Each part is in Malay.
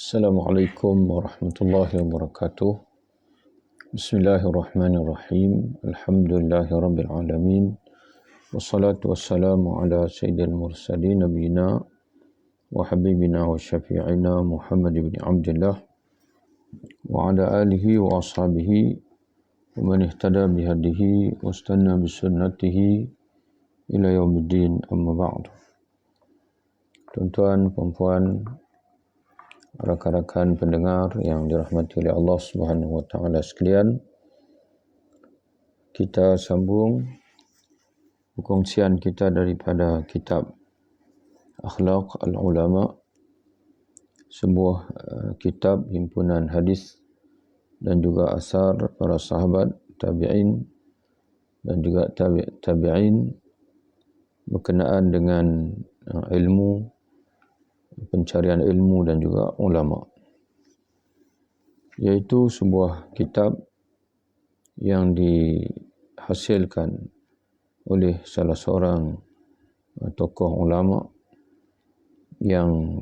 Assalamualaikum warahmatullahi wabarakatuh. Bismillahirrahmanirrahim. Alhamdulillahirabbil alamin. Wassalatu wassalamu ala sayyidil mursalin nabiyina wa habibina wa syafi'ina Muhammad ibn Abdullah wa ala alihi wa ashabihi wa man ihtada bihadihi wa istanna bisunnatihi ila yaumiddin, amma ba'du. Tuan-tuan, puan-puan, rakan-rakan pendengar yang dirahmati oleh Allah Subhanahu wa taala sekalian, kita sambung perkongsian kita daripada kitab Akhlaq al-Ulama, sebuah kitab himpunan hadis dan juga asar para sahabat, tabi'in dan juga tabi'in berkenaan dengan ilmu, pencarian ilmu dan juga ulama, iaitu sebuah kitab yang dihasilkan oleh salah seorang tokoh ulama yang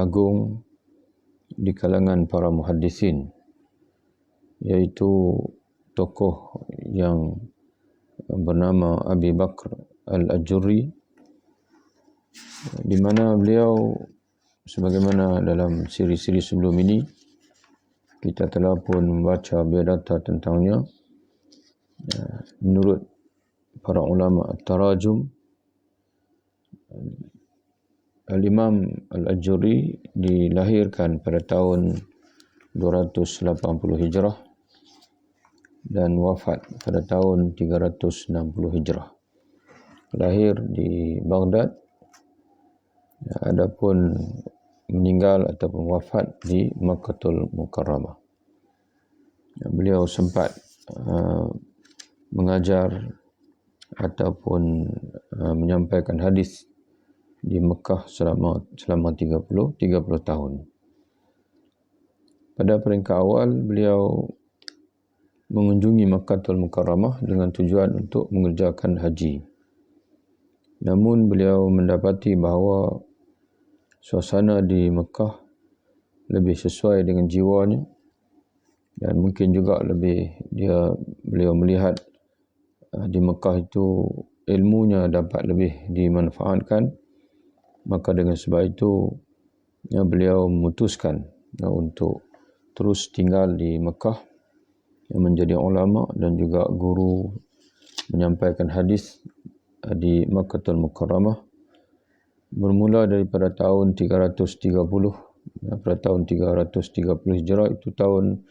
agung di kalangan para muhaddisin, iaitu tokoh yang bernama Abi Bakr al-Ajurri, di mana beliau, sebagaimana dalam siri-siri sebelum ini kita telah pun membaca biodata tentangnya. Menurut para ulama at-tarajum, Al-Imam Al-Ajurri dilahirkan pada tahun 280 Hijrah dan wafat pada tahun 360 Hijrah. Lahir di Baghdad, adapun meninggal ataupun wafat di Makkahul Mukarramah. Beliau sempat mengajar ataupun menyampaikan hadis di Mekah selama 30 tahun. Pada peringkat awal beliau mengunjungi Makkahul Mukarramah dengan tujuan untuk mengerjakan haji. Namun beliau mendapati bahawa suasana di Mekah lebih sesuai dengan jiwanya, dan mungkin juga beliau melihat di Mekah itu ilmunya dapat lebih dimanfaatkan. Maka dengan sebab itu beliau memutuskan untuk terus tinggal di Mekah, menjadi ulama dan juga guru, menyampaikan hadis di Makkahul Mukarramah bermula daripada tahun 330. Pada tahun 330 Hijrah itu tahun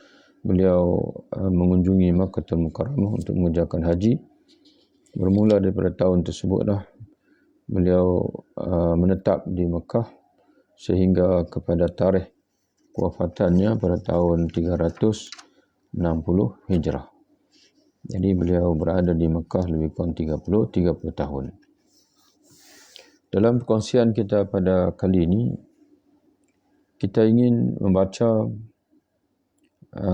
beliau mengunjungi Makkahul Mukarramah untuk mengerjakan haji. Bermula daripada tahun tersebutlah beliau menetap di Mekah sehingga kepada tarikh kewafatannya pada tahun 360 Hijrah. Jadi beliau berada di Mekah lebih kurang 30 tahun. Dalam perkongsian kita pada kali ini, kita ingin membaca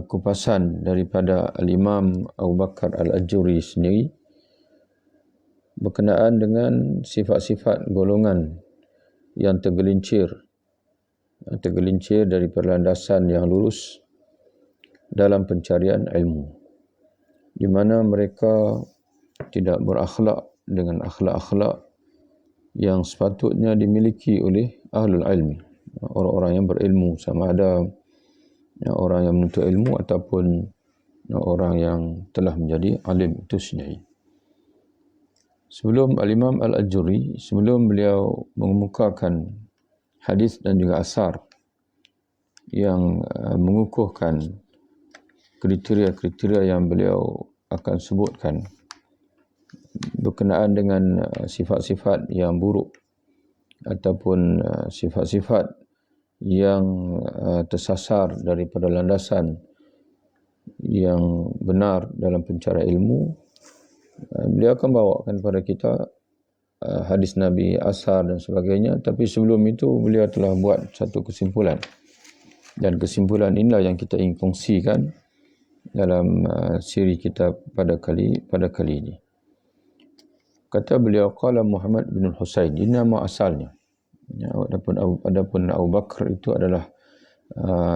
kupasan daripada Al-Imam Abu Bakar Al-Ajurri sendiri berkenaan dengan sifat-sifat golongan yang tergelincir daripada landasan yang lurus dalam pencarian ilmu, di mana mereka tidak berakhlak dengan akhlak-akhlak yang sepatutnya dimiliki oleh ahlul ilmi, orang-orang yang berilmu, sama ada orang yang menuntut ilmu ataupun orang yang telah menjadi alim itu sendiri. Sebelum Al-Imam Al-Ajurri, sebelum beliau mengemukakan hadis dan juga asar yang mengukuhkan kriteria-kriteria yang beliau akan sebutkan berkenaan dengan sifat-sifat yang buruk ataupun sifat-sifat yang tersasar daripada landasan yang benar dalam pencarian ilmu, beliau akan bawakan kepada kita hadis Nabi, asar dan sebagainya. Tapi sebelum itu beliau telah buat satu kesimpulan, dan kesimpulan inilah yang kita ingin kongsikan dalam siri kita pada kali ini. Kata beliau, qala Muhammad bin Husain, ini nama asalnya. Adapun Abu Bakar itu adalah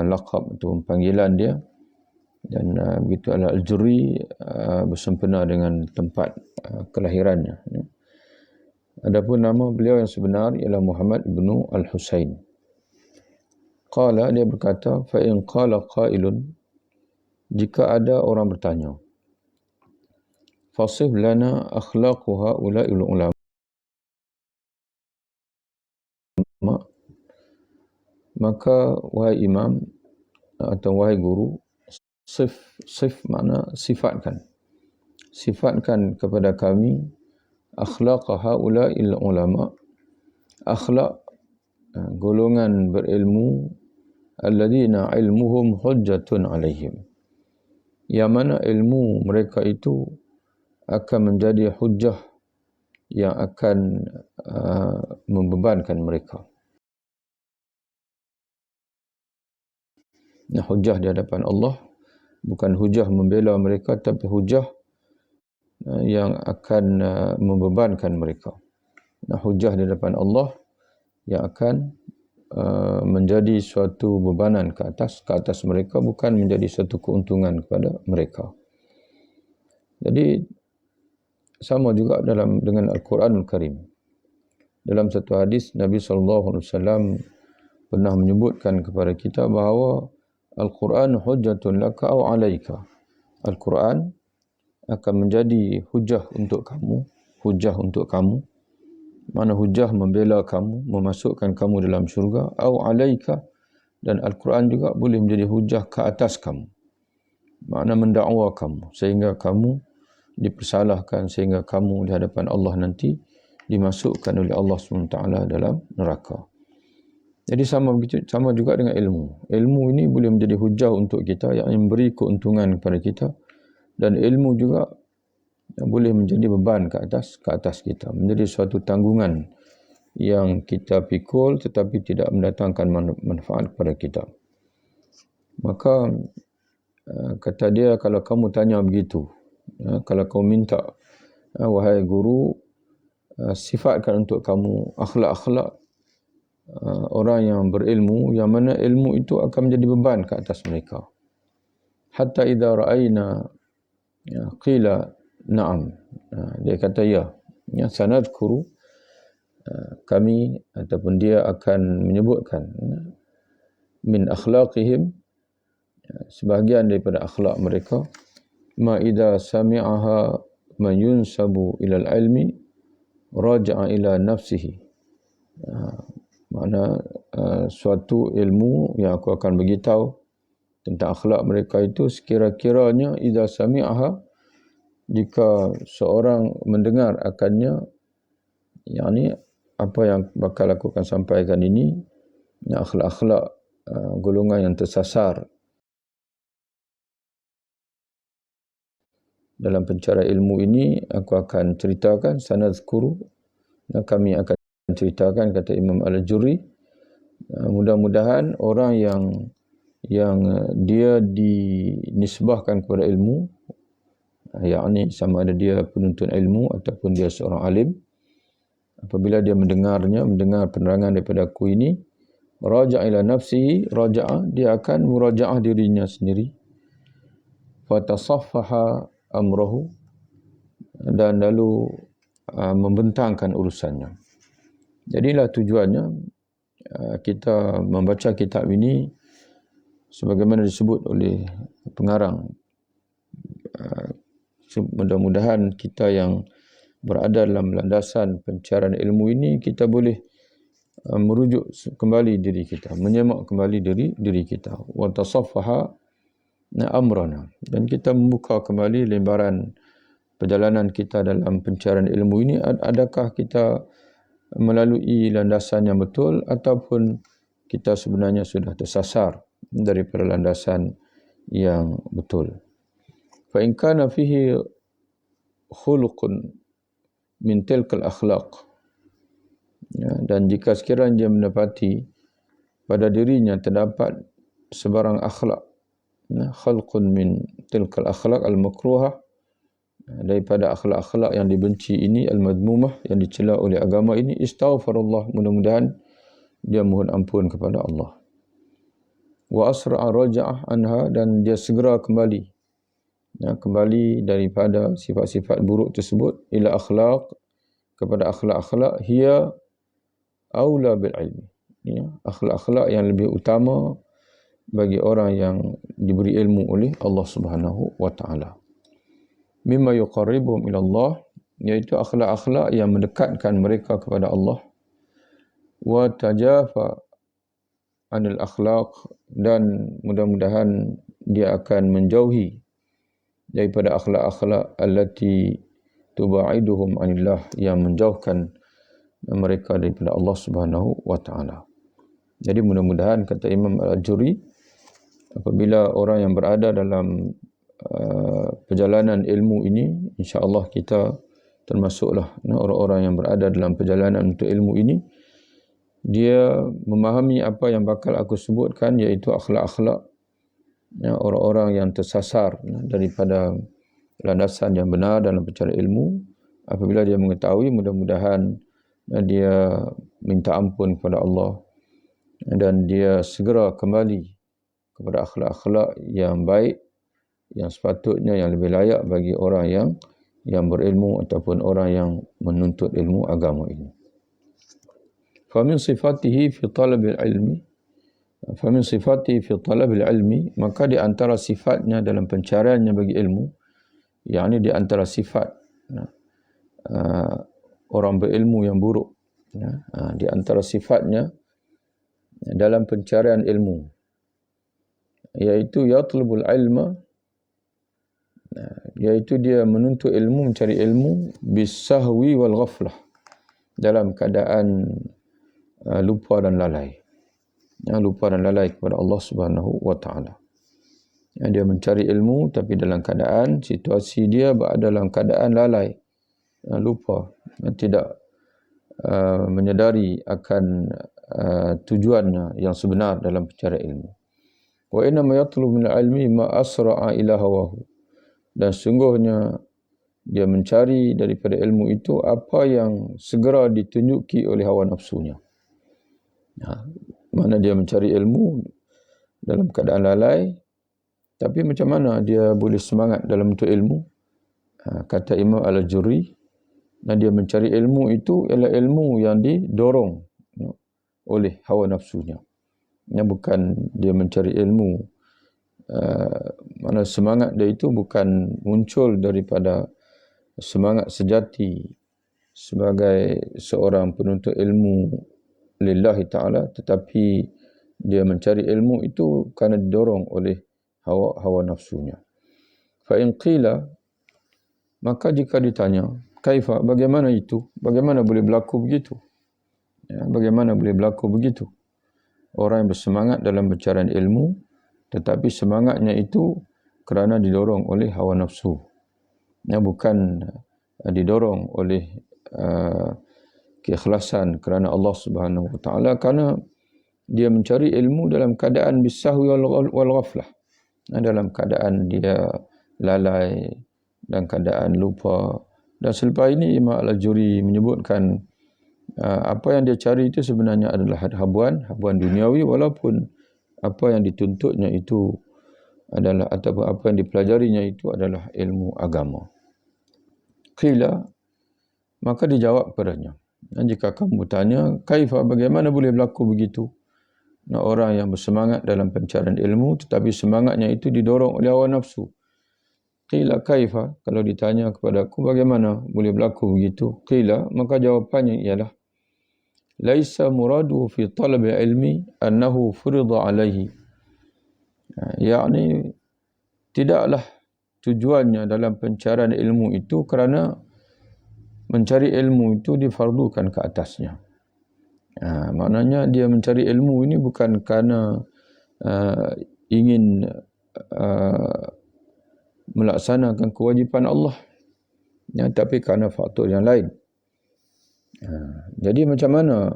laqab atau panggilan dia. Dan begitu Al-Jurri bersempena dengan tempat kelahirannya. Adapun nama beliau yang sebenar ialah Muhammad ibnu Al-Husain. Qala, dia berkata, fa in qala qailun, jika ada orang bertanya, fasih lana akhlaqu haula'il ulama, maka wahai imam atau wahai guru, sif makna sifatkan kepada kami akhlaq haula'il ulama, akhlak golongan berilmu alladzina ilmuhum hujjatun alaihim, yang mana ilmu mereka itu akan menjadi hujjah yang akan membebankan mereka. Nah, hujjah di hadapan Allah bukan hujjah membela mereka, tapi hujjah yang akan membebankan mereka. Nah, hujjah di hadapan Allah yang akan menjadi suatu bebanan ke atas mereka, bukan menjadi suatu keuntungan kepada mereka. Jadi sama juga dengan Al-Quranul Karim. Dalam satu hadis Nabi SAW pernah menyebutkan kepada kita bahawa Al-Quran hujjatun laka aw alaika. Al-Quran akan menjadi hujjah untuk kamu. Mana hujjah membela kamu, memasukkan kamu dalam syurga, aw alaika, dan Al-Quran juga boleh menjadi hujjah ke atas kamu. Makna mendakwa kamu sehingga kamu dipersalahkan, sehingga kamu di hadapan Allah nanti dimasukkan oleh Allah SWT dalam neraka. Jadi sama juga dengan ilmu. Ilmu ini boleh menjadi hujjah untuk kita, yang memberi keuntungan kepada kita, dan ilmu juga boleh menjadi beban ke atas kita, menjadi suatu tanggungan yang kita pikul tetapi tidak mendatangkan manfaat kepada kita. Maka kata dia, kalau kamu tanya begitu, kalau kamu minta, wahai guru, sifatkan untuk kamu akhlak-akhlak orang yang berilmu, yang mana ilmu itu akan menjadi beban ke atas mereka. Hatta idza ra'ayna qila na'am. Dia kata ya sanadkuru, kami ataupun dia akan menyebutkan min akhlaqihim, sebahagian daripada akhlak mereka, ma idza sami'aha man yunsabu ila al-ilmi raja'a ila nafsihi. Makna suatu ilmu yang aku akan beritahu tentang akhlak mereka itu, sekira-kiranya idza sami'aha, jika seorang mendengar akannya, yakni apa yang bakal aku akan sampaikan ini, akhlak-akhlak golongan yang tersasar dalam pencarian ilmu ini, aku akan ceritakan, sanadzkuru, kami akan ceritakan, kata Imam Al-Jurri. Mudah-mudahan orang yang dia dinisbahkan kepada ilmu, yakni sama ada dia penuntut ilmu ataupun dia seorang alim, apabila dia mendengar penerangan daripada aku ini, raja' ila nafsihi, dia akan muraja'ah dirinya sendiri, fatasaffaha amrahu, dan lalu membentangkan urusannya. Jadilah tujuannya kita membaca kitab ini sebagaimana disebut oleh pengarang. Mudah-mudahan kita yang berada dalam landasan pencarian ilmu ini, kita boleh merujuk kembali diri kita, menyemak kembali diri kita, wa tasaffaha amrana, dan kita membuka kembali lembaran perjalanan kita dalam pencarian ilmu ini. Adakah kita melalui landasan yang betul, ataupun kita sebenarnya sudah tersasar daripada landasan yang betul. Fa in kana fihi khuluqun min tilkal akhlaq, dan jika sekiranya dia mendapati pada dirinya terdapat sebarang akhlak, khalqun min tilkal akhlaq al-makruhah, daripada akhlak-akhlak yang dibenci ini, al-madmumah, yang dicela oleh agama ini, istaghfarullah, mudah-mudahan dia mohon ampun kepada Allah. wa asra'a raja'ah anha, dan dia segera kembali, kembali daripada sifat-sifat buruk tersebut, ila akhlaq, kepada akhlak-akhlak, hiya aula bil ilmi, akhlak-akhlak yang lebih utama bagi orang yang diberi ilmu oleh Allah Subhanahu wa taala. Mimma yuqarribuhum ila Allah, iaitu akhlak-akhlak yang mendekatkan mereka kepada Allah. Wa tajafa anil akhlaq, dan mudah-mudahan dia akan menjauhi daripada akhlak-akhlak allati tubaiduhum anillah, yang menjauhkan mereka daripada Allah Subhanahu wa taala. Jadi mudah-mudahan, kata Imam Al-Ajuri, apabila orang yang berada dalam perjalanan ilmu ini, insya-Allah kita termasuklah orang-orang yang berada dalam perjalanan untuk ilmu ini, dia memahami apa yang bakal aku sebutkan, iaitu akhlak-akhlak orang-orang yang tersasar daripada landasan yang benar dalam perkara ilmu. Apabila dia mengetahui, mudah-mudahan dia minta ampun kepada Allah, dan dia segera kembali kepada akhlak-akhlak yang baik, yang sepatutnya, yang lebih layak bagi orang yang berilmu ataupun orang yang menuntut ilmu agama ini. Famin sifatihi fi talabil ilmi, famin sifatihi fi talabil ilmi, maka di antara sifatnya dalam pencariannya bagi ilmu, yakni di antara sifat orang berilmu yang buruk, di antara sifatnya dalam pencarian ilmu, iaitu yatlubul ilma, iaitu dia menuntut ilmu, mencari ilmu, bisahwi wal ghaflah, dalam keadaan lupa dan lalai, lupa dan lalai kepada Allah Subhanahu wa taala. Dia mencari ilmu tapi dalam keadaan situasi dia dalam keadaan lalai, lupa, tidak menyedari akan tujuannya yang sebenar dalam pencarian ilmu. Wa inna ma yatlubu min al-ilmi ma asra'a ila hawahu, dan sungguhnya dia mencari daripada ilmu itu apa yang segera ditunjuki oleh hawa nafsunya. Mana dia mencari ilmu dalam keadaan lalai, tapi macam mana dia boleh semangat dalam untuk ilmu? Kata Imam Al-Ajuri, dia mencari ilmu itu ialah ilmu yang didorong oleh hawa nafsunya. Bukan dia mencari ilmu, mana semangat dia itu bukan muncul daripada semangat sejati sebagai seorang penuntut ilmu lillahi ta'ala, tetapi dia mencari ilmu itu kerana didorong oleh hawa nafsunya. Fa in qila, maka jika ditanya, kaifa, bagaimana itu? Bagaimana boleh berlaku begitu? Bagaimana boleh berlaku begitu? Orang yang bersemangat dalam pencarian ilmu, tetapi semangatnya itu kerana didorong oleh hawa nafsu, bukan didorong oleh keikhlasan kerana Allah Subhanahu wa taala, kerana dia mencari ilmu dalam keadaan bisahwi wal ghaflah, dalam keadaan dia lalai dan keadaan lupa. Dan selepas ini Imam Al-Ajuri menyebutkan apa yang dia cari itu sebenarnya adalah habuan duniawi, walaupun apa yang dituntutnya itu adalah, ataupun apa yang dipelajarinya itu adalah ilmu agama. Qila, maka dijawab padanya, jika kamu bertanya, kaifa, bagaimana boleh berlaku begitu? Orang yang bersemangat dalam pencarian ilmu, tetapi semangatnya itu didorong oleh hawa nafsu. Qila kaifa, kalau ditanya kepada aku, bagaimana boleh berlaku begitu? Qila, maka jawapannya ialah, laisa muradu fi talabil ilmi annahu furida alaihi, yakni tidaklah tujuannya dalam pencarian ilmu itu kerana mencari ilmu itu difardukan ke atasnya. Maknanya dia mencari ilmu ini bukan kerana ingin melaksanakan kewajipan Allah, tapi kerana faktor yang lain. Jadi macam mana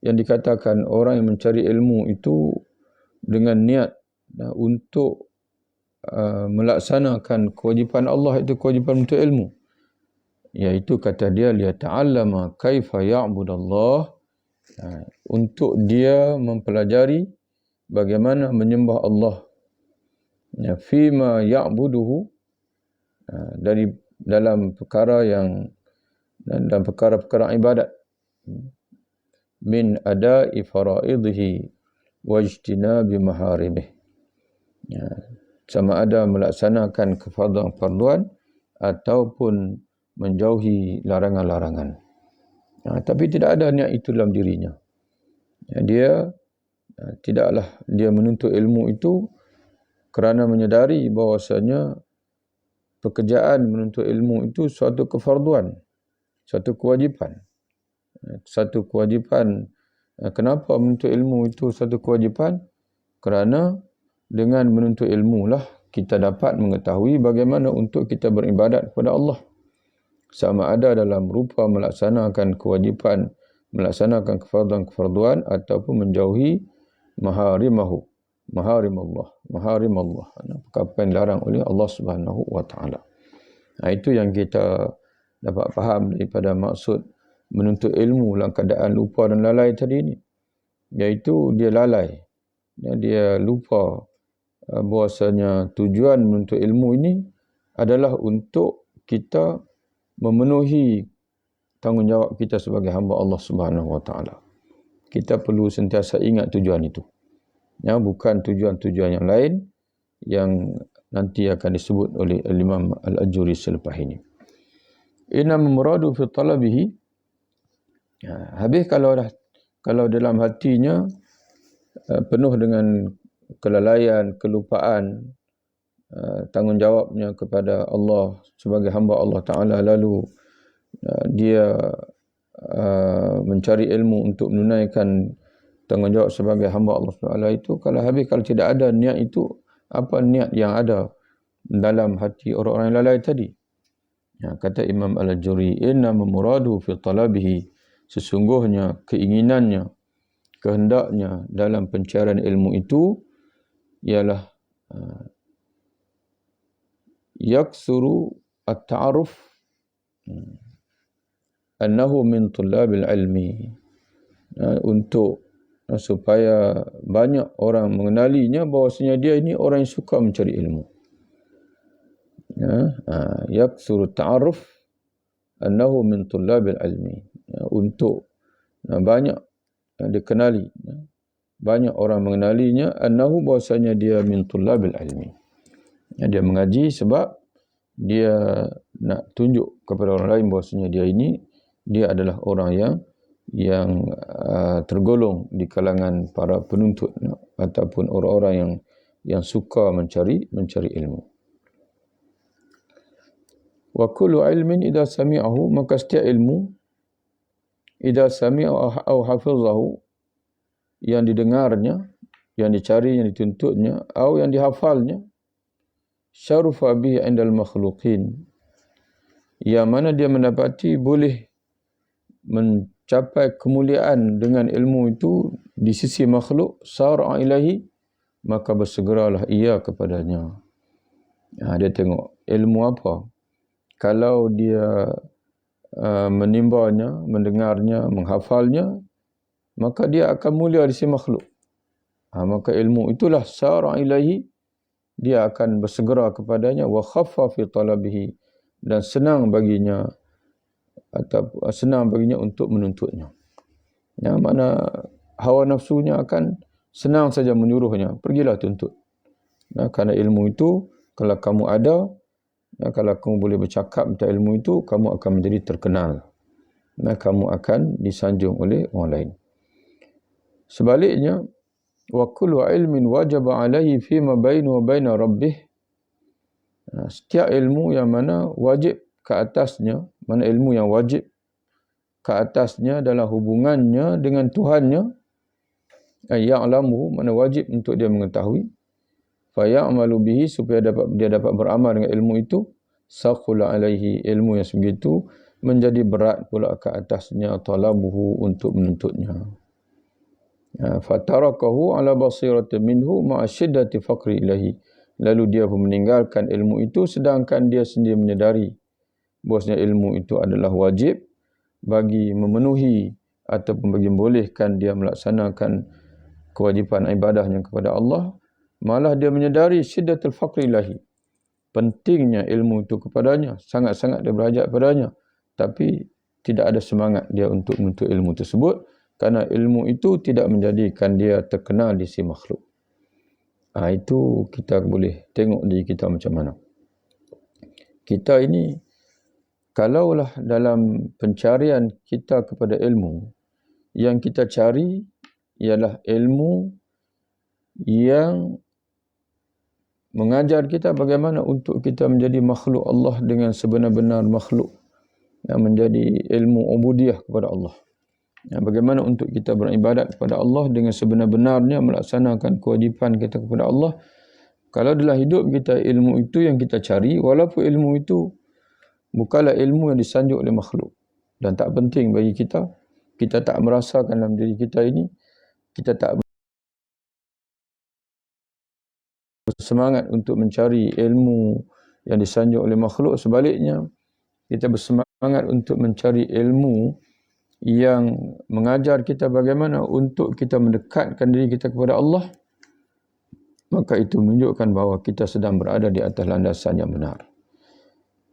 yang dikatakan orang yang mencari ilmu itu dengan niat untuk melaksanakan kewajipan Allah, itu kewajipan untuk ilmu, iaitu kata dia liyata'allama kaifa ya'budallah, untuk dia mempelajari bagaimana menyembah Allah, fima ya'buduhu, dari dalam perkara-perkara ibadat, min ada'i fara'idhi wajtinabi maharimih, sama ada melaksanakan kefarduan ataupun menjauhi larangan-larangan. Tapi tidak ada niat itu dalam dirinya. Tidaklah dia menuntut ilmu itu kerana menyedari bahawasanya pekerjaan menuntut ilmu itu suatu kefarduan, suatu kewajipan. Kenapa menuntut ilmu itu suatu kewajipan? Kerana dengan menuntut ilmu lah kita dapat mengetahui bagaimana untuk kita beribadat kepada Allah. Sama ada dalam rupa melaksanakan kewajipan, melaksanakan kefarduan ataupun menjauhi maharim Allah, perkara yang dilarang oleh Allah Subhanahu wa taala. Itu yang kita dapat faham daripada maksud menuntut ilmu dalam keadaan lupa dan lalai tadi ini, iaitu dia lalai dan dia lupa bahwasanya tujuan menuntut ilmu ini adalah untuk kita memenuhi tanggungjawab kita sebagai hamba Allah Subhanahu wa taala. Kita perlu sentiasa ingat tujuan itu. Bukan tujuan-tujuan yang lain yang nanti akan disebut oleh Imam Al-Ajuri selepas ini. Inna muradu fi talabihi. Habis kalau dalam hatinya penuh dengan kelalaian, kelupaan, tanggungjawabnya kepada Allah sebagai hamba Allah Ta'ala, lalu dia mencari ilmu untuk menunaikan tanggungjawab sebagai hamba Allah Ta'ala itu, kalau tidak ada niat itu, apa niat yang ada dalam hati orang-orang yang lalai tadi? Kata Imam Al-Ajuri, inna muradu fi talabihi, sesungguhnya keinginannya, kehendaknya dalam pencarian ilmu itu ialah yaksuru at-ta'aruf annahu min tullabil ilmi, untuk supaya banyak orang mengenalinya bahawasanya dia ini orang yang suka mencari ilmu. Yaksuru at-ta'aruf annahu min tullabil ilmi, untuk banyak dikenali, banyak orang mengenalinya, annahu bahwasanya dia min tullabil ilmi, dia mengaji sebab dia nak tunjuk kepada orang lain bahwasanya dia adalah orang yang tergolong di kalangan para penuntut ataupun orang-orang yang suka mencari ilmu. Wa kullu ilmin idza sami'ahu, maka setiap ilmu idza sami'a au hafizahu, yang didengarnya, yang dicari, yang dituntutnya, atau yang dihafalnya, syarufa bihi indal makhluqin, yang mana dia mendapati boleh mencapai kemuliaan dengan ilmu itu di sisi makhluk, sar'a ilahi, maka bersegeralah ia kepadanya. Dia tengok ilmu apa. Kalau dia menimbanya, mendengarnya, menghafalnya, maka dia akan mulia di sisi makhluk. Maka ilmu itulah sar'a ilahi, dia akan bersegera kepadanya, wa khaffa fi talabihi, dan senang baginya untuk menuntutnya. Mana hawa nafsunya akan senang saja menyuruhnya, pergilah tuntut. Kerana ilmu itu, kalau kamu ada, kalau kamu boleh bercakap tentang ilmu itu, kamu akan menjadi terkenal. Kamu akan disanjung oleh orang lain. Sebaliknya, wa kullu ilmin wajaba alaihi fima bainahu wa baina rabbih, setiap ilmu yang mana wajib ke atasnya, mana ilmu yang wajib ke atasnya dalam hubungannya dengan Tuhannya, ya'lamu, mana wajib untuk dia mengetahui, fa ya'malu bihi, supaya dia dapat beramal dengan ilmu itu, saqula alaihi, ilmu yang sebegitu menjadi berat pula ke atasnya, talabuhu, untuk menuntutnya. Fatarakahu ala basiratin minhu ma'a syiddati faqri ilahi, lalu dia pun meninggalkan ilmu itu sedangkan dia sendiri menyedari bahwasanya ilmu itu adalah wajib bagi memenuhi ataupun bagi membolehkan dia melaksanakan kewajipan ibadahnya kepada Allah, malah dia menyedari syiddatul faqri ilahi, pentingnya ilmu itu kepadanya, sangat-sangat dia berhajat padanya, tapi tidak ada semangat dia untuk menuntut ilmu tersebut, kerana ilmu itu tidak menjadikan dia terkenal di sisi makhluk. Itu kita boleh tengok diri kita macam mana. Kita ini, kalaulah dalam pencarian kita kepada ilmu, yang kita cari ialah ilmu yang mengajar kita bagaimana untuk kita menjadi makhluk Allah dengan sebenar-benar makhluk, yang menjadi ilmu ubudiyah kepada Allah. Bagaimana untuk kita beribadat kepada Allah dengan sebenar-benarnya, melaksanakan kewajipan kita kepada Allah. Kalau dalam hidup kita ilmu itu yang kita cari, walaupun ilmu itu bukanlah ilmu yang disanjung oleh makhluk dan tak penting bagi kita, kita tak merasakan dalam diri kita ini, kita tak bersemangat untuk mencari ilmu yang disanjung oleh makhluk. Sebaliknya, kita bersemangat untuk mencari ilmu yang mengajar kita bagaimana untuk kita mendekatkan diri kita kepada Allah, maka itu menunjukkan bahawa kita sedang berada di atas landasan yang benar.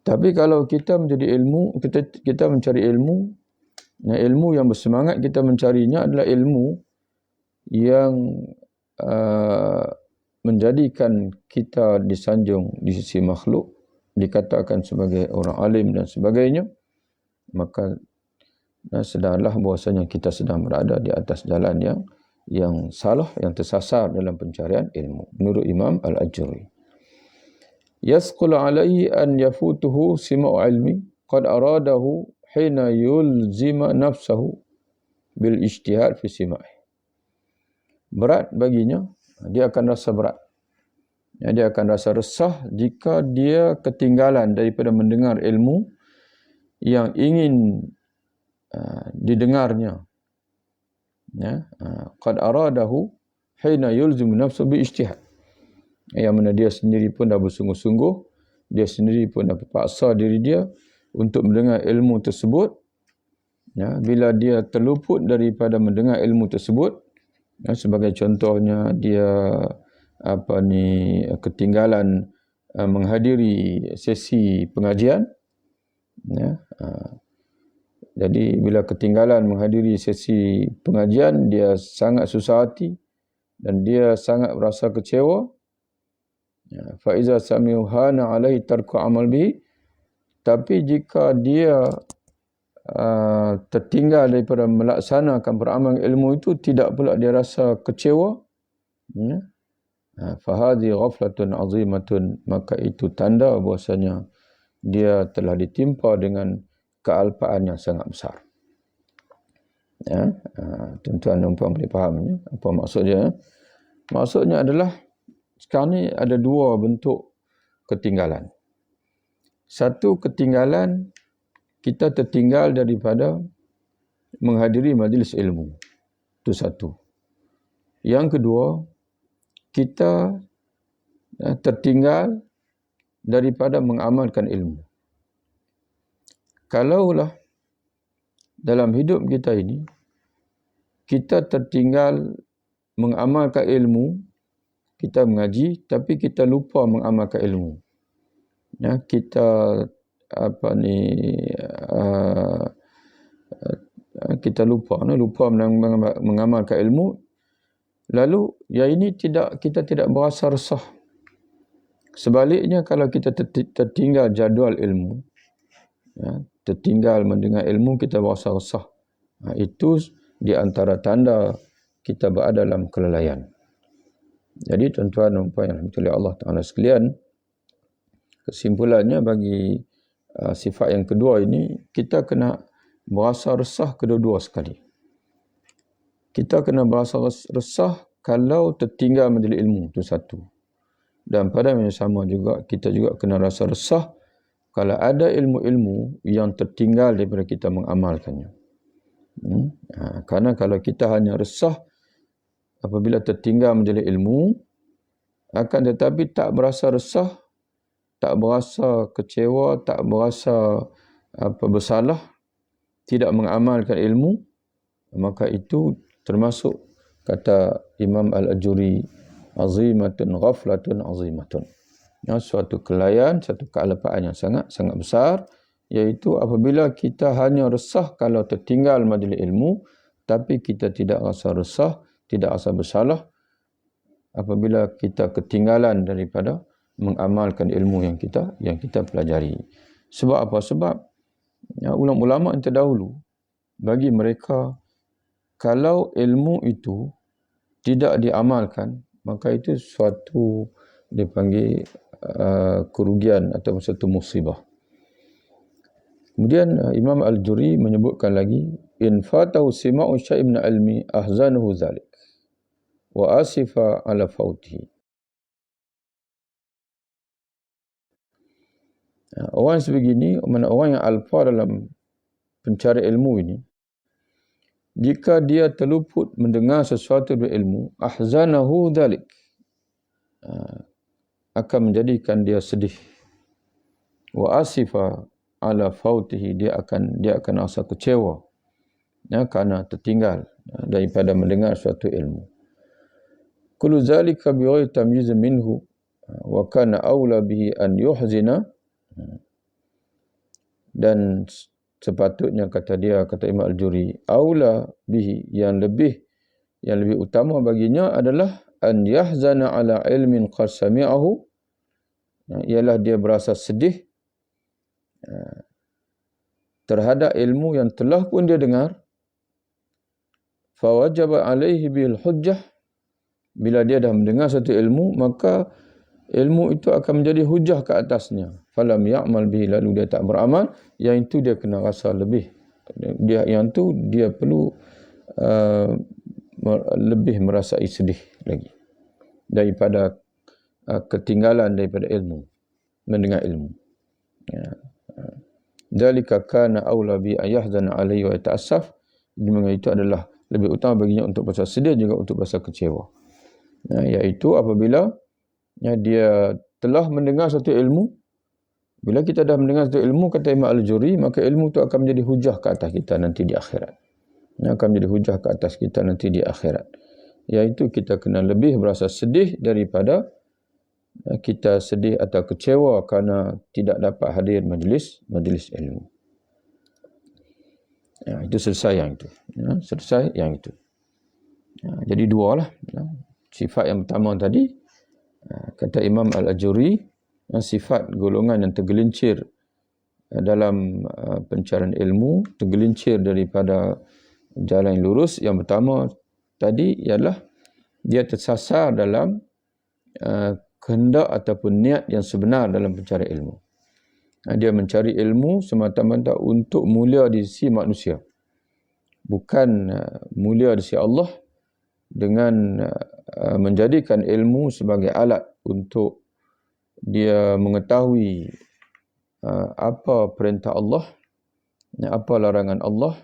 Tapi kalau kita menjadi ilmu, kita mencari ilmu, ilmu yang bersemangat kita mencarinya adalah ilmu yang menjadikan kita disanjung di sisi makhluk, dikatakan sebagai orang alim dan sebagainya, maka sedarlah bahwasanya kita sedang berada di atas jalan yang salah, yang tersasar dalam pencarian ilmu. Menurut Imam Al-Ajuri, yasqul alaihi an yafutuhu sima'u ilmi qad aradahu hina yulzima nafsahu bil ijtihad fi sima'i. Berat baginya, dia akan rasa berat. Dia akan rasa resah jika dia ketinggalan daripada mendengar ilmu yang ingin didengarnya. Qad aradahu hina yulzimu nafsu bi ijtihad. Yang mana dia sendiri pun dah bersungguh-sungguh, dia sendiri pun dah paksa diri dia untuk mendengar ilmu tersebut. Bila dia terluput daripada mendengar ilmu tersebut, sebagai contohnya dia ketinggalan menghadiri sesi pengajian. Jadi bila ketinggalan menghadiri sesi pengajian, dia sangat susah hati dan dia sangat merasa kecewa. Fa iza sami'u hana alaihi tarku amal bihi. Tapi jika dia tertinggal daripada melaksanakan beramal ilmu itu, tidak pula dia rasa kecewa, fa hadhi ghaflatun azimatun, maka itu tanda bahwasanya dia telah ditimpa dengan kealpaan yang sangat besar. Tuan-tuan dan puan boleh fahamnya apa maksudnya? Maksudnya adalah sekarang ni ada dua bentuk ketinggalan. Satu, ketinggalan kita tertinggal daripada menghadiri majlis ilmu. Itu satu. Yang kedua, kita tertinggal daripada mengamalkan ilmu. Kalaulah dalam hidup kita ini, kita tertinggal mengamalkan ilmu, kita mengaji, tapi kita lupa mengamalkan ilmu. Kita kita lupa mengamalkan ilmu. Lalu yang ini kita tidak berasa resah. Sebaliknya, kalau kita tertinggal jadual ilmu, tertinggal mendengar ilmu, kita berasa resah. Itu di antara tanda kita berada dalam kelalaian. Jadi tuan-tuan dan puan yang dirahmati Allah Ta'ala sekalian, kesimpulannya bagi sifat yang kedua ini, kita kena berasa resah kedua-dua sekali. Kita kena berasa resah kalau tertinggal majlis ilmu, itu satu. Dan pada yang sama juga, kita juga kena rasa resah kalau ada ilmu-ilmu yang tertinggal daripada kita mengamalkannya. Karena kalau kita hanya resah apabila tertinggal majlis ilmu, akan tetapi tak berasa resah, tak berasa kecewa, tak berasa bersalah, tidak mengamalkan ilmu, maka itu termasuk kata Imam Al-Ajuri, azimatun ghaflatun azimatun. Suatu kelalaian, satu kealpaan yang sangat besar, iaitu apabila kita hanya resah kalau tertinggal majlis ilmu, tapi kita tidak rasa resah, tidak rasa bersalah apabila kita ketinggalan daripada mengamalkan ilmu yang kita pelajari. Sebab apa? Sebab ulama-ulama yang terdahulu, bagi mereka, kalau ilmu itu tidak diamalkan, maka itu suatu dipanggil kerugian atau suatu musibah. Kemudian Imam Al-Juri menyebutkan lagi, in fatahu sima'u syai'in min ilmi ahzanuhu zalik wa asifa ala fautihi. Orang sebegini, orang yang alfa dalam pencari ilmu ini, jika dia terluput mendengar sesuatu dari ilmu, ahzanahu dhalik, akan menjadikan dia sedih. Wa asifa ala fautihi, dia akan rasa kecewa kerana tertinggal daripada mendengar suatu ilmu. Kullu zalika bighairi tamyiz minhu wa kana aula bihi an yuhzina, dan sepatutnya kata Imam Al-Juri, aula bihi, yang lebih utama baginya adalah an yahzana ala ilmin qad sami'ahu, ialah dia berasa sedih terhadap ilmu yang telah pun dia dengar. Fa wajaba alaihi bil hujjah, bila dia dah mendengar satu ilmu, maka ilmu itu akan menjadi hujah ke atasnya. Falam ya'mal bihi, lalu dia tak beramal, yang itu dia kena rasa lebih. Yang itu dia perlu lebih merasai sedih lagi daripada ketinggalan daripada ilmu, mendengar ilmu. Dalika kana aula bi ayahzana alaihi wa yata'assaf, dimana itu adalah lebih utama baginya untuk berasa sedih juga untuk berasa kecewa. Iaitu apabila dia telah mendengar satu ilmu. Bila kita dah mendengar satu ilmu, kata Imam Al-Juri, maka ilmu itu akan menjadi hujah ke atas kita nanti di akhirat. Akan menjadi hujah ke atas kita nanti di akhirat. Iaitu kita kena lebih berasa sedih daripada kita sedih atau kecewa kerana tidak dapat hadir majlis ilmu. Itu selesai yang itu. Selesai yang itu. Jadi dua lah. Sifat yang pertama tadi, kata Imam Al-Ajuri, sifat golongan yang tergelincir dalam pencarian ilmu, tergelincir daripada jalan yang lurus. Yang pertama tadi ialah dia tersasar dalam kehendak ataupun niat yang sebenar dalam pencarian ilmu. Dia mencari ilmu semata-mata untuk mulia di sisi manusia, bukan mulia di sisi Allah, dengan menjadikan ilmu sebagai alat untuk dia mengetahui apa perintah Allah, apa larangan Allah,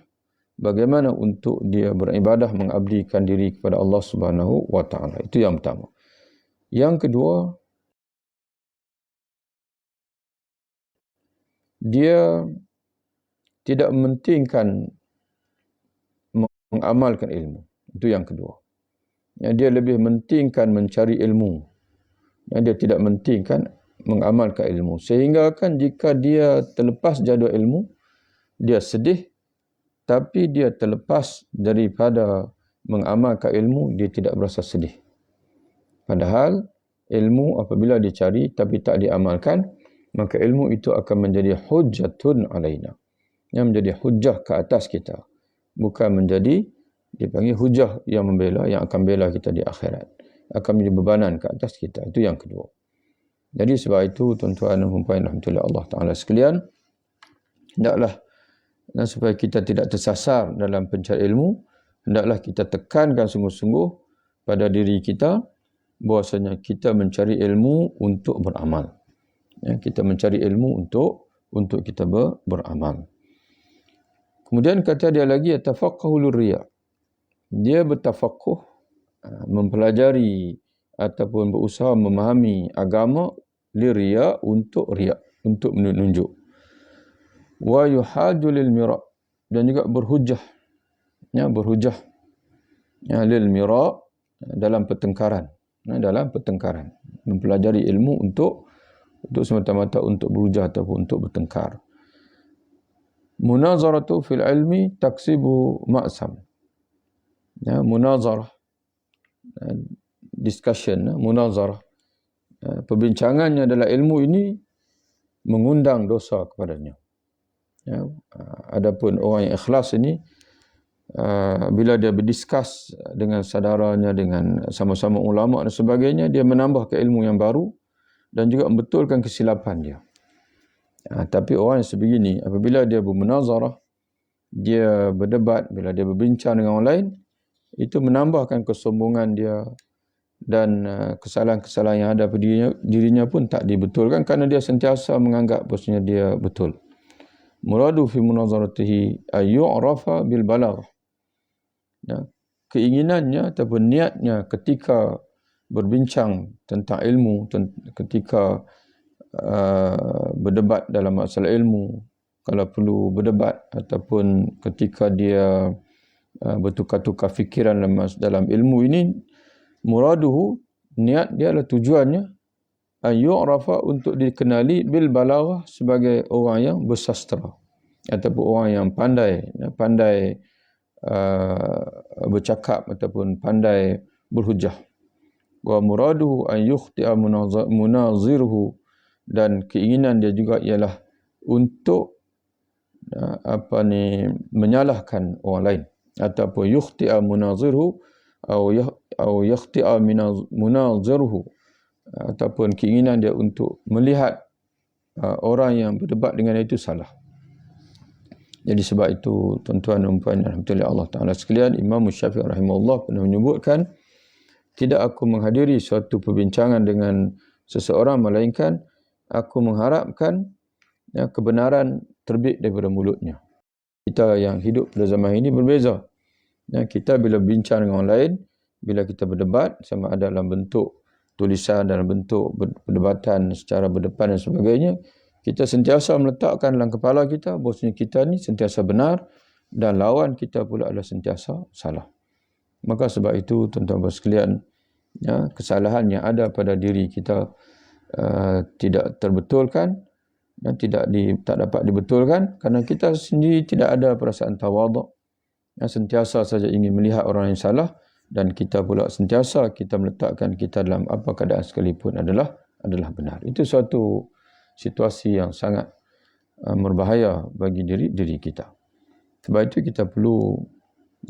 bagaimana untuk dia beribadah, mengabdikan diri kepada Allah Subhanahu wa taala. Itu yang pertama. Yang kedua, dia tidak mementingkan mengamalkan ilmu. Itu yang kedua. Dia lebih mementingkan mencari ilmu. Dia tidak mementingkan mengamalkan ilmu. Sehingga kan jika dia terlepas jadual ilmu, dia sedih. Tapi dia terlepas daripada mengamalkan ilmu, dia tidak berasa sedih. Padahal ilmu apabila dicari tapi tak diamalkan, maka ilmu itu akan menjadi hujjatun alaina. Yang menjadi hujjah ke atas kita. Bukan menjadi, dipanggil hujjah yang membela, yang akan bela kita di akhirat. Akan menjadi bebanan ke atas kita. Itu yang kedua. Jadi sebab itu, tuan-tuan dan puan-puan rahmatullah Allah Ta'ala sekalian, hendaklah, dan supaya kita tidak tersasar dalam pencari ilmu, hendaklah kita tekankan sungguh-sungguh pada diri kita, bahwasanya kita mencari ilmu untuk beramal. Kita mencari ilmu untuk kita beramal. Kemudian kata dia lagi, tafaqahu lirriya. Dia bertafaqquh, mempelajari ataupun berusaha memahami agama lirriya, untuk riya, untuk menunjuk. Wa yuhaju lil mira', dan juga berhujjah. Berhujjah. lil mira, dalam pertengkaran, mempelajari ilmu untuk semata-mata untuk berhujah ataupun untuk bertengkar. Munazaratu fil ilmi taksibu ma'sam. Munazarah, discussion, munazarah, perbincangannya dalam ilmu ini mengundang dosa kepadanya. Adapun orang yang ikhlas ini, bila dia berdiskus dengan saudaranya, dengan sama-sama ulama dan sebagainya, dia menambah ke ilmu yang baru dan juga membetulkan kesilapan dia. Tapi orang yang sebegini, apabila dia bermunazarah, dia berdebat, bila dia berbincang dengan orang lain, itu menambahkan kesombongan dia, dan kesalahan-kesalahan yang ada pada dirinya pun tak dibetulkan kerana dia sentiasa menganggap bahasanya dia betul. Muradu fi munazaratihi ayyu'rafa bil balaghah. Keinginannya ataupun niatnya ketika berbincang tentang ilmu, ketika berdebat dalam masalah ilmu, kalau perlu berdebat ataupun ketika dia bertukar-tukar fikiran dalam ilmu ini, muraduhu, niat dia adalah tujuannya, ayyu'rafa, untuk dikenali bil balaghah, sebagai orang yang bersastra ataupun orang yang pandai bercakap ataupun pandai berhujah. Wa muraduhu an yukhti'a munaziruhu, dan keinginan dia juga ialah untuk menyalahkan orang lain, ataupun yukhti'a munaziruhu atau yakhti'a munaziruhu, ataupun keinginan dia untuk melihat orang yang berdebat dengan itu salah. Jadi sebab itu, tuan-tuan dan puan rahmatullahi Allah Ta'ala sekalian, Imam Syafi'i rahimahullah pernah menyebutkan, tidak aku menghadiri suatu perbincangan dengan seseorang melainkan aku mengharapkan kebenaran terbit daripada mulutnya. Kita yang hidup pada zaman ini berbeza. Kita bila bincang dengan orang lain, bila kita berdebat, sama ada dalam bentuk tulisan, dalam bentuk perdebatan secara berdepan dan sebagainya, kita sentiasa meletakkan dalam kepala kita bahawasanya kita ni sentiasa benar dan lawan kita pula adalah sentiasa salah. Maka sebab itu, tuan-tuan dan sekalian, kesalahan yang ada pada diri kita tidak terbetulkan dan tak dapat dibetulkan kerana kita sendiri tidak ada perasaan tawaduk, sentiasa saja ingin melihat orang yang salah, dan kita pula sentiasa kita meletakkan kita dalam apa keadaan sekalipun adalah benar. Itu suatu situasi yang sangat berbahaya bagi diri kita. Sebab itu kita perlu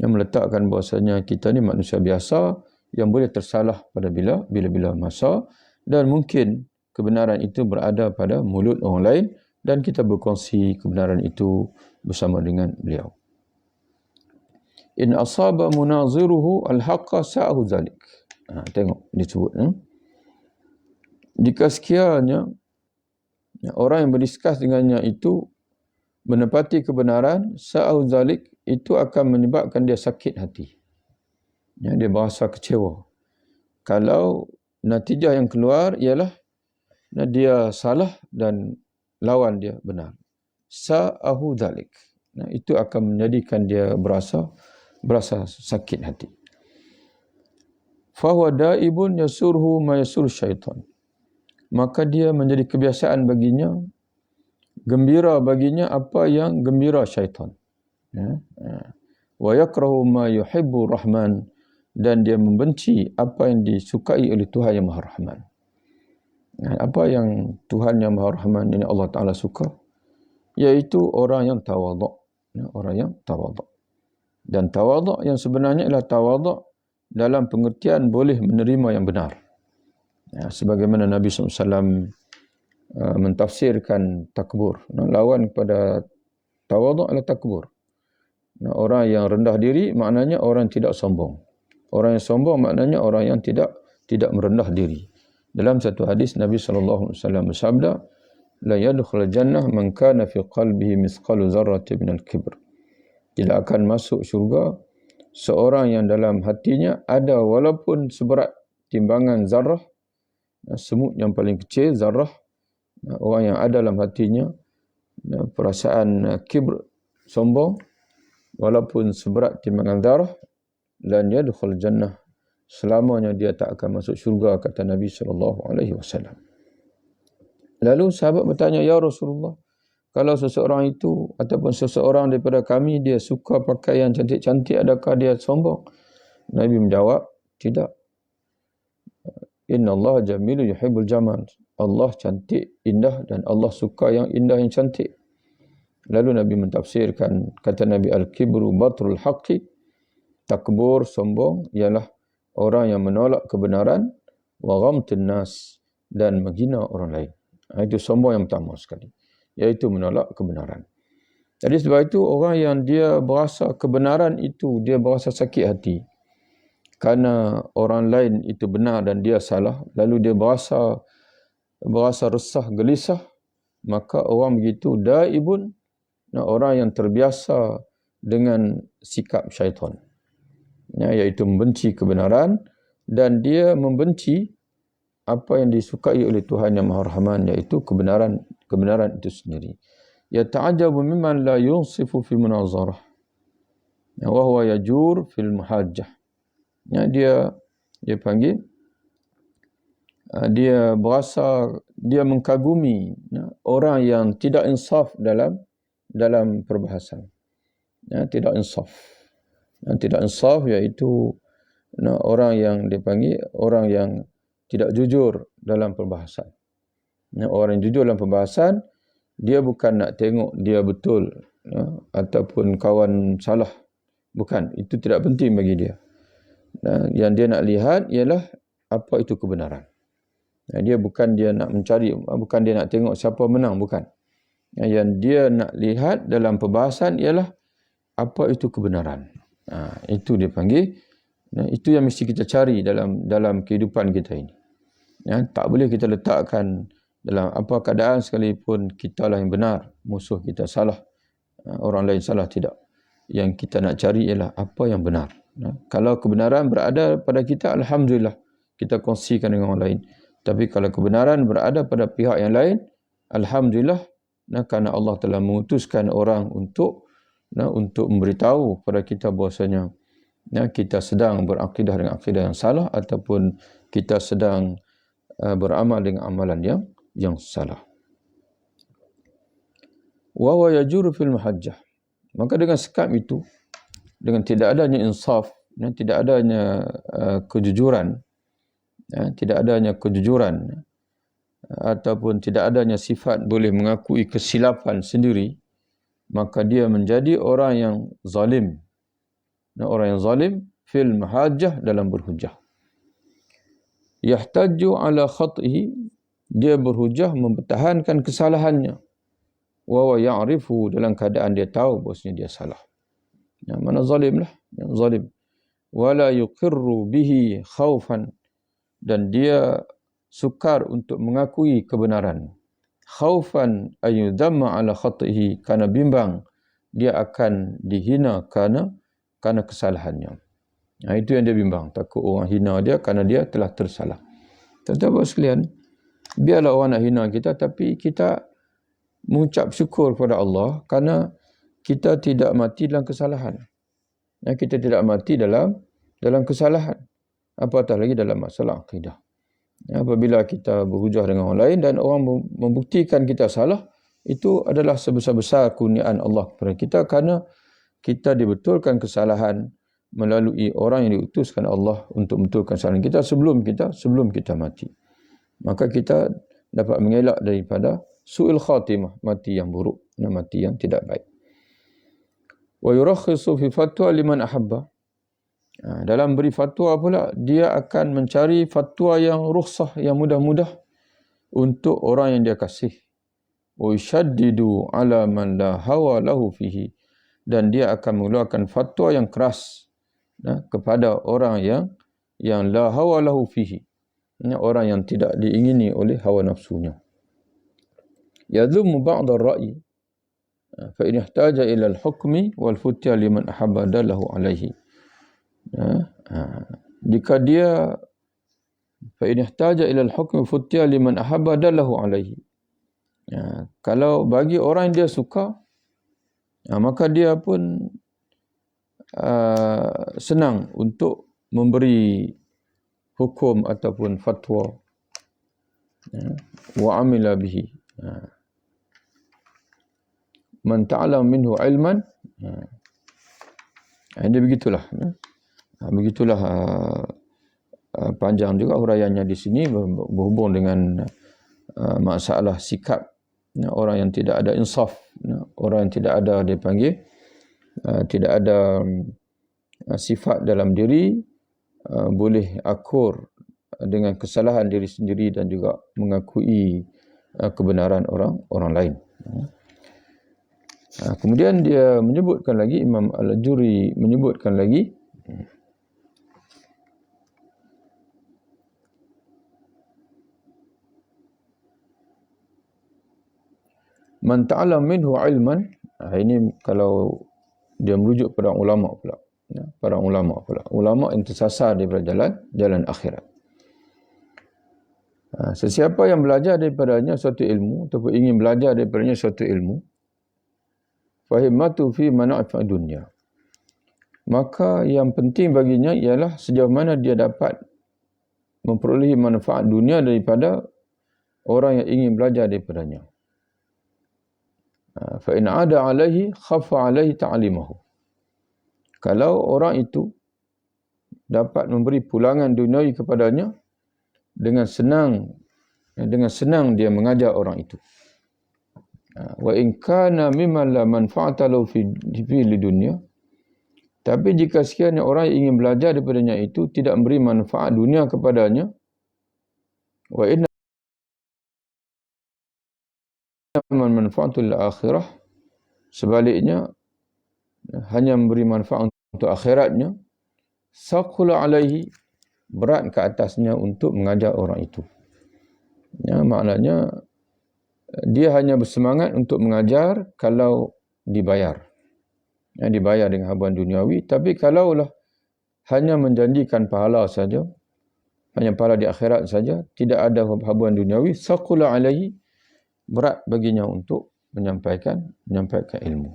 meletakkan bahasanya kita ni manusia biasa yang boleh tersalah pada bila-bila masa, dan mungkin kebenaran itu berada pada mulut orang lain dan kita berkongsi kebenaran itu bersama dengan beliau. In asaba munaziruhu al-haqqa sa'ahu zalik. Tengok disebut. Jika sekiranya orang yang berdiskus dengannya itu menepati kebenaran, sa'ahu zalik, itu akan menyebabkan dia sakit hati. Dia berasa kecewa. Kalau natijah yang keluar ialah dia salah dan lawan dia benar. Sa'ahu zalik. Itu akan menjadikan dia berasa sakit hati. Fahuwa daibun yasurhu ma yasur syaitan. Maka dia menjadi kebiasaan baginya, gembira baginya apa yang gembira syaitan. Wa yakrahu ma yuhibbu rahman, dan dia membenci apa yang disukai oleh Tuhan yang Maha Rahman. Apa yang Tuhan yang Maha Rahman ini Allah Ta'ala suka, iaitu orang yang tawaduk. Orang yang tawaduk. Dan tawaduk yang sebenarnya ialah tawaduk dalam pengertian boleh menerima yang benar. Sebagaimana Nabi SAW mentafsirkan takbur. Lawan kepada tawaduk adalah takbur. Orang yang rendah diri maknanya orang yang tidak sombong. Orang yang sombong maknanya orang yang tidak merendah diri. Dalam satu hadis Nabi SAW bersabda, la yadkhul jannah man kana fi qalbihi mithqalu dzarratin minal kibr. Tidak akan masuk syurga seorang yang dalam hatinya ada walaupun seberat timbangan zarah, semut yang paling kecil, zarah. Orang yang ada dalam hatinya perasaan kibr, sombong, walaupun seberat timbangan zarah, lan yadkhul jannah, selamanya dia tak akan masuk syurga, kata Nabi SAW. Lalu sahabat bertanya, ya Rasulullah, kalau seseorang itu ataupun seseorang daripada kami dia suka pakaian cantik-cantik, adakah dia sombong? Nabi menjawab, tidak. Inna Allah jamilu yuhibbul jamal. Allah cantik, indah, dan Allah suka yang indah, yang cantik. Lalu Nabi mentafsirkan, kata Nabi, al-kibru batrul haqqi, takbur, sombong, ialah orang yang menolak kebenaran, wa ghamtun nas, dan menghina orang lain. Itu sombong yang pertama sekali, iaitu menolak kebenaran. Jadi sebab itu orang yang dia berasa kebenaran itu, dia berasa sakit hati kerana orang lain itu benar dan dia salah, lalu dia berasa resah, gelisah, maka orang begitu daibun, orang yang terbiasa dengan sikap syaitan, iaitu membenci kebenaran, dan dia membenci apa yang disukai oleh Tuhan yang Maha Rahman, iaitu kebenaran itu sendiri. Yata'ajabu mimman la yunsifu fi munazarah wa huwa yajur fil muhajjah. Dia panggil, dia berasa, dia mengkagumi orang yang tidak insaf dalam perbahasan. Tidak insaf. Tidak insaf iaitu orang yang dipanggil orang yang tidak jujur dalam perbahasan. Orang yang jujur dalam perbahasan, dia bukan nak tengok dia betul ataupun kawan salah. Bukan, itu tidak penting bagi dia. Yang dia nak lihat ialah apa itu kebenaran. Dia bukan dia nak mencari, bukan dia nak tengok siapa menang, bukan. Yang dia nak lihat dalam perbahasan ialah apa itu kebenaran. Itu dia panggil, itu yang mesti kita cari dalam kehidupan kita ini. Tak boleh kita letakkan dalam apa keadaan sekalipun kita lah yang benar, musuh kita salah, orang lain salah, tidak. Yang kita nak cari ialah apa yang benar. Kalau kebenaran berada pada kita, alhamdulillah, kita kongsikan dengan orang lain. Tapi kalau kebenaran berada pada pihak yang lain, alhamdulillah, kerana Allah telah mengutuskan orang untuk memberitahu pada kita bahasanya kita sedang berakidah dengan akidah yang salah, ataupun kita sedang beramal dengan amalan yang salah. Wa huwa yajuru fil muhajjah. Maka dengan sikap itu, dengan tidak adanya insaf, tidak adanya kejujuran, ataupun tidak adanya sifat boleh mengakui kesilapan sendiri, maka dia menjadi orang yang zalim. Orang yang zalim fil mahajjah, dalam berhujah. Yahtaju ala khatihi, dia berhujah mempertahankan kesalahannya. Wa huwa ya'rifu, dalam keadaan dia tahu bahasanya dia salah. Yang mana zalim lah, yang zalim. Wala yuqirru bihi khaufan, dan dia sukar untuk mengakui kebenaran. Khaufan ayyudhamma ala khatihi, kerana bimbang dia akan dihina kerana kesalahannya. Itu yang dia bimbang, takut orang hina dia kerana dia telah tersalah. Tuan-tuan sekalian, biarlah orang nak hina kita, tapi kita mengucap syukur kepada Allah kerana kita tidak mati dalam kesalahan. Kita tidak mati dalam kesalahan. Apatah lagi dalam masalah akidah. Apabila kita berhujah dengan orang lain dan orang membuktikan kita salah, itu adalah sebesar-besar kurniaan Allah kepada kita, kerana kita dibetulkan kesalahan melalui orang yang diutuskan Allah untuk membetulkan kesalahan kita sebelum kita mati. Maka kita dapat mengelak daripada su'il khatimah, mati yang buruk, mati yang tidak baik. Wa yurakhisu fi fatwa liman ahabba. Dalam beri fatwa pula, dia akan mencari fatwa yang rukhsah, yang mudah-mudah untuk orang yang dia kasih. Wa yushaddidu ala man la hawa lahu fihi, dan dia akan mengeluarkan fatwa yang keras kepada orang yang la hawa lahu fihi, orang yang tidak diingini oleh hawa nafsunya. Yadhummu ba'd ar-ra'yi fa in ihtaja ila al-hukmi wal futya liman ahabba dalahu alaihi. Jika dia fa in ihtaja ila al-hukmi futya liman ahabba dalahu alaihi, kalau bagi orang yang dia suka, maka dia pun senang untuk memberi hukum ataupun fatwa, wa amila bihi. Man ta'lam minhu ilman, dia begitulah. Begitulah panjang juga huraiannya di sini berhubung dengan masalah sikap orang yang tidak ada insaf, orang yang tidak ada, dia panggil tidak ada sifat dalam diri, boleh akur dengan kesalahan diri sendiri dan juga mengakui kebenaran orang lain. Kemudian dia menyebutkan lagi, Imam Al-Ajuri menyebutkan lagi, man ta'lam minhu ilman. Ini kalau dia merujuk pada ulama pula, para ulama pula, ulama yang tersasar daripada jalan akhirat. Sesiapa yang belajar daripadanya suatu ilmu ataupun ingin belajar daripadanya suatu ilmu, fahimmatu fi mana'if dunya, maka yang penting baginya ialah sejauh mana dia dapat memperolehi manfaat dunia daripada orang yang ingin belajar daripadanya. Fa in 'ada 'alaihi khaffa 'alaihi ta'limahu. Kalau orang itu dapat memberi pulangan duniawi kepadanya, dengan senang dia mengajar orang itu. Wa in kana mimman la manfa'ata lahu fi dunya. Tapi jika sekiranya orang yang ingin belajar daripadanya itu tidak memberi manfaat dunia kepadanya, wa inna man manfa'atul akhirah, sebaliknya hanya memberi manfaat untuk akhiratnya, saqula alaihi, berat ke atasnya untuk mengajar orang itu. Maknanya dia hanya bersemangat untuk mengajar kalau dibayar. Dibayar dengan habuan duniawi. Tapi kalaulah hanya menjanjikan pahala saja, hanya pahala di akhirat saja, tidak ada habuan duniawi, saqula alaihi, berat baginya untuk menyampaikan ilmu.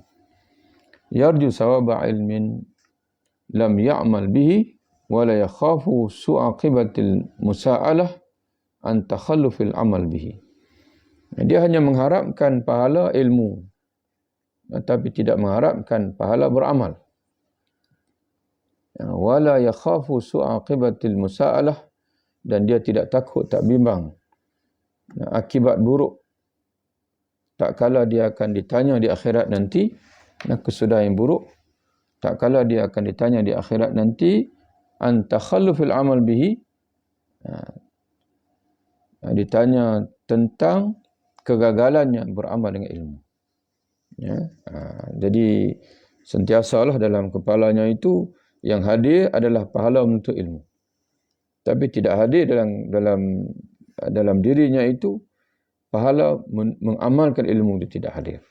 Yarju sawaba ilmin lam ya'mal bihi wa la yakhafu su'aqibatil musa'alah an takhallufil amal bihi. Dia hanya mengharapkan pahala ilmu, tetapi tidak mengharapkan pahala beramal. Wa la yakhafu su'aqibatil musa'alah, dan dia tidak takut, tak bimbang akibat buruk tak kala dia akan ditanya di akhirat nanti, kesudahan yang buruk tak kala dia akan ditanya di akhirat nanti, an takhallufil amal bihi, ditanya tentang kegagalannya beramal dengan ilmu. Jadi sentiasalah dalam kepalanya itu yang hadir adalah pahala menuntut ilmu, tapi tidak hadir dalam dirinya itu pahala mengamalkan ilmu, itu tidak hadir.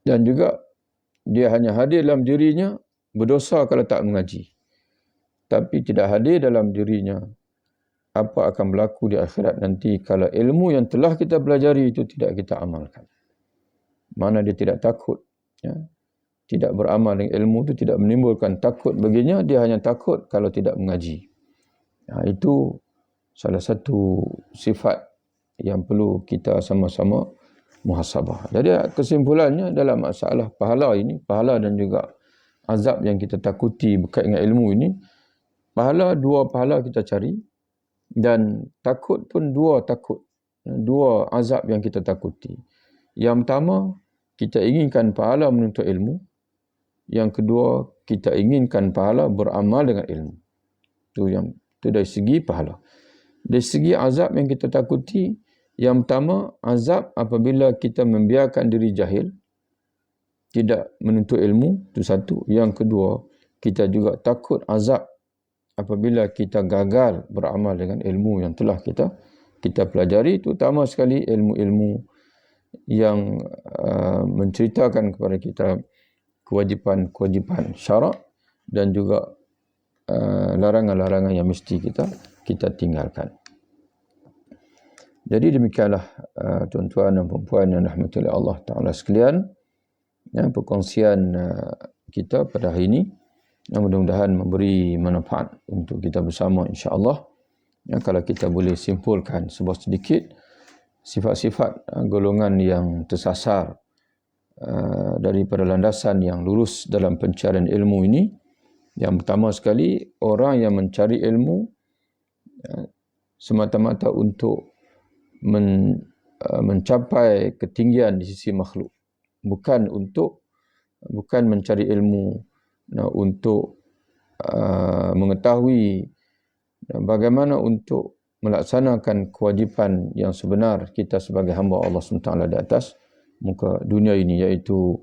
Dan juga dia hanya hadir dalam dirinya berdosa kalau tak mengaji, tapi tidak hadir dalam dirinya apa akan berlaku di akhirat nanti kalau ilmu yang telah kita pelajari itu tidak kita amalkan. Mana dia tidak takut, tidak beramal dengan ilmu itu tidak menimbulkan takut baginya, dia hanya takut kalau tidak mengaji. Itu salah satu sifat yang perlu kita sama-sama muhasabah. Jadi kesimpulannya dalam masalah pahala ini, pahala dan juga azab yang kita takuti berkait dengan ilmu ini, dua pahala kita cari, dan takut pun dua azab yang kita takuti. Yang pertama, kita inginkan pahala menuntut ilmu. Yang kedua, kita inginkan pahala beramal dengan ilmu. Itu dari segi pahala. Dari segi azab yang kita takuti, yang pertama, azab apabila kita membiarkan diri jahil, tidak menuntut ilmu, itu satu. Yang kedua, kita juga takut azab apabila kita gagal beramal dengan ilmu yang telah kita pelajari, terutama sekali ilmu-ilmu yang menceritakan kepada kita kewajipan syarak dan juga larangan-larangan yang mesti kita tinggalkan. Jadi demikianlah tuan-tuan dan puan yang dirahmati oleh Allah Ta'ala sekalian, perkongsian kita pada hari ini. Mudah-mudahan memberi manfaat untuk kita bersama, insya-Allah. Kalau kita boleh simpulkan sebuah sedikit sifat-sifat golongan yang tersasar daripada landasan yang lurus dalam pencarian ilmu ini. Yang pertama sekali, orang yang mencari ilmu semata-mata untuk mencapai ketinggian di sisi makhluk, bukan mencari ilmu untuk mengetahui bagaimana untuk melaksanakan kewajipan yang sebenar kita sebagai hamba Allah SWT di atas muka dunia ini, iaitu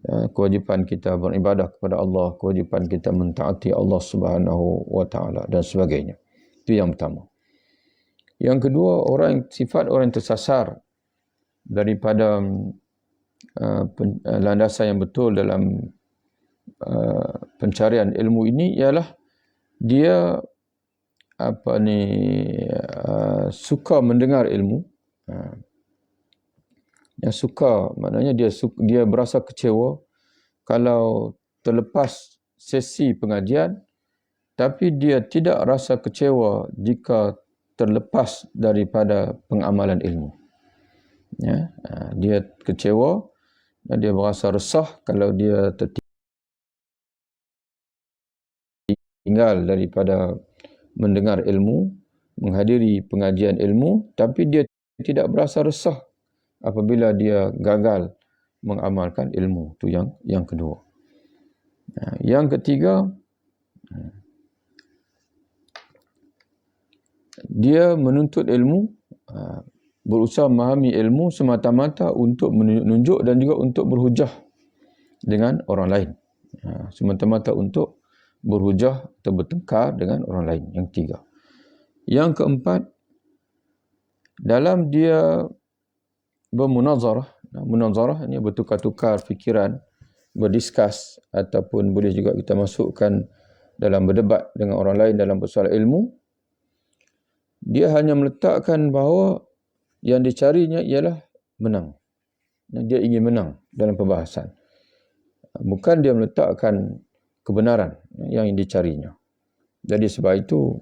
kewajipan kita beribadah kepada Allah, kewajipan kita mentaati Allah SWT dan sebagainya. Itu yang pertama. Yang kedua, sifat orang yang tersasar daripada landasan yang betul dalam pencarian ilmu ini ialah dia suka mendengar ilmu. Yang suka maknanya dia berasa kecewa kalau terlepas sesi pengajian, tapi dia tidak rasa kecewa jika terlepas daripada pengamalan ilmu. Dia kecewa dan dia berasa resah kalau dia tertinggal daripada mendengar ilmu, menghadiri pengajian ilmu, tapi dia tidak berasa resah apabila dia gagal mengamalkan ilmu. Itu yang kedua. Yang ketiga, dia menuntut ilmu, berusaha memahami ilmu semata-mata untuk menunjuk dan juga untuk berhujah dengan orang lain. Semata-mata untuk berhujah atau bertengkar dengan orang lain. Yang ketiga. Yang keempat, dalam dia bermunazarah, ini bertukar-tukar fikiran, berdiskus, ataupun boleh juga kita masukkan dalam berdebat dengan orang lain dalam persoalan ilmu, dia hanya meletakkan bahawa yang dicarinya ialah menang. Dia ingin menang dalam perbahasan. Bukan dia meletakkan kebenaran yang dicarinya. Jadi sebab itu,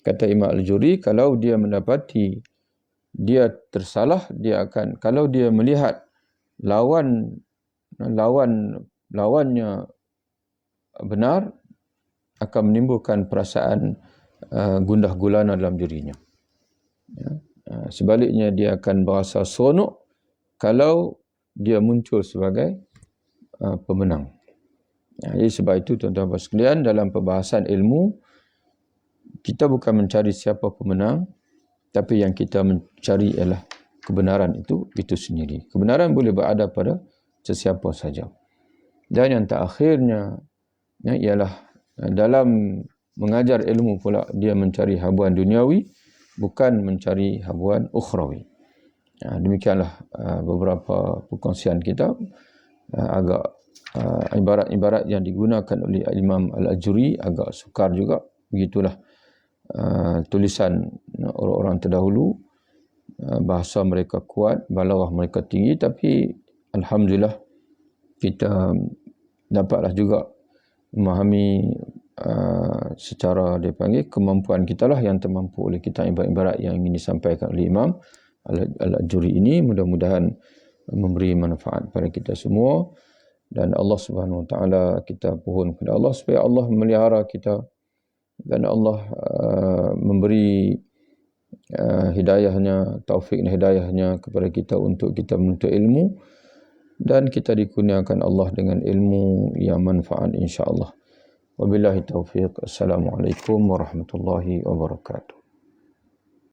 kata Imam Al-Juri, kalau dia mendapati dia tersalah, dia akan, kalau dia melihat lawannya benar, akan menimbulkan perasaan gundah gulana dalam dirinya. Sebaliknya, dia akan berasa seronok kalau dia muncul sebagai pemenang. Jadi sebab itu, tuan-tuan dan sekalian, dalam perbahasan ilmu, kita bukan mencari siapa pemenang, tapi yang kita mencari ialah kebenaran itu sendiri. Kebenaran boleh berada pada sesiapa saja. Dan yang terakhirnya ialah dalam mengajar ilmu pula dia mencari habuan duniawi, bukan mencari habuan ukhrawi. Demikianlah beberapa perkongsian kita, agak ibarat-ibarat yang digunakan oleh Imam Al-Ajuri agak sukar juga. Begitulah tulisan orang-orang terdahulu, bahasa mereka kuat, balaghah mereka tinggi, tapi alhamdulillah kita dapatlah juga memahami secara dia panggil kemampuan kita lah yang termampu oleh kita ibarat-ibarat yang ingin disampaikan oleh Imam Al-Ajuri ini. Mudah-mudahan memberi manfaat pada kita semua, dan Allah Subhanahu Wa Taala, kita pohon kepada Allah supaya Allah memelihara kita dan Allah memberi hidayahnya, taufik dan hidayahnya kepada kita untuk kita menuntut ilmu, dan kita dikurniakan Allah dengan ilmu yang manfaat, insya-Allah. Wabillahi taufiq. Assalamualaikum warahmatullahi wabarakatuh.